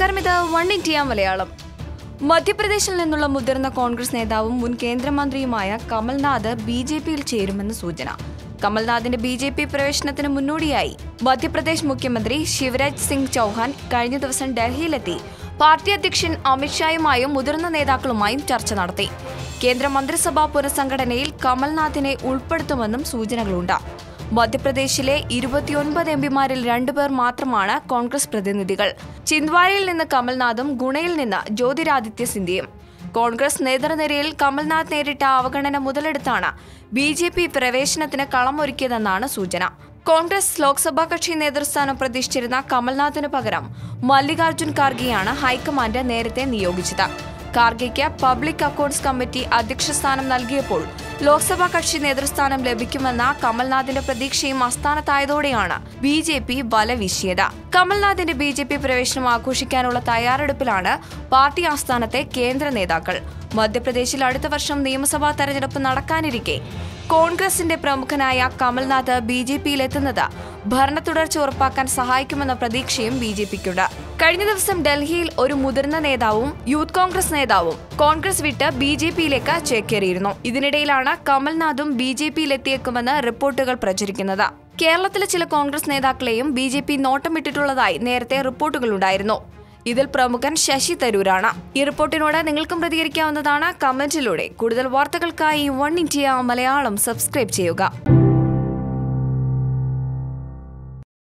നമസ്കാരം, ഇത് one India Malayalam. മധ്യപ്രദേശിൽ നിന്നുള്ള മുതിർന്ന കോൺഗ്രസ് നേതാവും മുൻ കേന്ദ്രമന്ത്രിയുമായ കമൽനാഥ് ബിജെപിയിൽ ചേരുമെന്ന് സൂചന. കമൽനാഥിന്റെ ബിജെപി പ്രവേശനത്തിന് മുന്നോടിയായി മധ്യപ്രദേശ് മുഖ്യമന്ത്രി ശിവരാജ് സിംഗ് ചൌഹാൻ കഴിഞ്ഞ ദിവസം ഡൽഹിയിലെത്തി പാർട്ടി അധ്യക്ഷൻ അമിത്ഷായുമായും മുതിർന്ന നേതാക്കളുമായും ചർച്ച നടത്തി. കേന്ദ്ര മന്ത്രിസഭാ പുനഃസംഘടനയിൽ കമൽനാഥിനെ ഉൾപ്പെടുത്തുമെന്നും സൂചനകളുണ്ട്. മധ്യപ്രദേശിലെ 29 എംപിമാരിൽ 2 പേർ മാത്രമാണ് കോൺഗ്രസ് പ്രതിനിധികൾ. ചിന്ദ്വാരയിൽ നിന്ന് കമൽനാഥും ഗുണയിൽ നിന്ന് ജ്യോതിരാദിത്യ സിന്ധ്യയും. കോൺഗ്രസ് നേതൃനിരയിൽ കമൽനാഥ് നേരിട്ട അവഗണന മുതലെടുത്താണ് ബിജെപി പ്രവേശനത്തിന് കളമൊരുക്കിയതെന്നാണ് സൂചന. കോൺഗ്രസ് ലോക്സഭാ കക്ഷി നേതൃസ്ഥാനം പ്രതീക്ഷിച്ചിരുന്ന കമൽനാഥിന് പകരം മല്ലികാർജുൻ ഖാർഗെയാണ് ഹൈക്കമാൻഡ് നേരത്തെ നിയോഗിച്ചത്. ഖാർഗെയ്ക്ക് പബ്ലിക് അക്കൌണ്ട്സ് കമ്മിറ്റി അധ്യക്ഷ സ്ഥാനം നൽകിയപ്പോൾ ലോക്സഭാ കക്ഷി നേതൃസ്ഥാനം ലഭിക്കുമെന്ന കമൽനാഥിന്റെ പ്രതീക്ഷയും അസ്ഥാനത്തായതോടെയാണ് ബിജെപി വല വീശിയത്. കമൽനാഥിന്റെ ബിജെപി പ്രവേശനം ആഘോഷിക്കാനുള്ള തയ്യാറെടുപ്പിലാണ് പാർട്ടി ആസ്ഥാനത്തെ കേന്ദ്ര നേതാക്കൾ. മധ്യപ്രദേശിൽ അടുത്ത വർഷം നിയമസഭാ തെരഞ്ഞെടുപ്പ് നടക്കാനിരിക്കെ കോൺഗ്രസിന്റെ പ്രമുഖനായ കമൽനാഥ് ബിജെപിയിലെത്തുന്നത് ഭരണ തുടർച്ച ഉറപ്പാക്കാൻ സഹായിക്കുമെന്ന പ്രതീക്ഷയും ബിജെപിക്കുണ്ട്. കഴിഞ്ഞ ദിവസം ഡൽഹിയിൽ ഒരു മുതിർന്ന നേതാവും യൂത്ത് കോൺഗ്രസ് നേതാവും കോൺഗ്രസ് വിട്ട് ബിജെപിയിലേക്ക് ചേക്കേറിയിരുന്നു. ഇതിനിടയിലാണ് കമൽനാഥും ബിജെപിയിലെത്തിയേക്കുമെന്ന് റിപ്പോർട്ടുകൾ പ്രചരിക്കുന്നത്. കേരളത്തിലെ ചില കോൺഗ്രസ് നേതാക്കളെയും ബിജെപി നോട്ടമിട്ടിട്ടുള്ളതായി നേരത്തെ റിപ്പോർട്ടുകളുണ്ടായിരുന്നു. ഇതിൽ പ്രമുഖൻ ശശി തരൂരാണ്. ഈ റിപ്പോർട്ടിനോട് നിങ്ങൾക്കും പ്രതികരിക്കാവുന്നതാണ് കമന്റിലൂടെ. കൂടുതൽ വാർത്തകൾക്കായി വൺ ഇന്ത്യ മലയാളം സബ്സ്ക്രൈബ് ചെയ്യുക.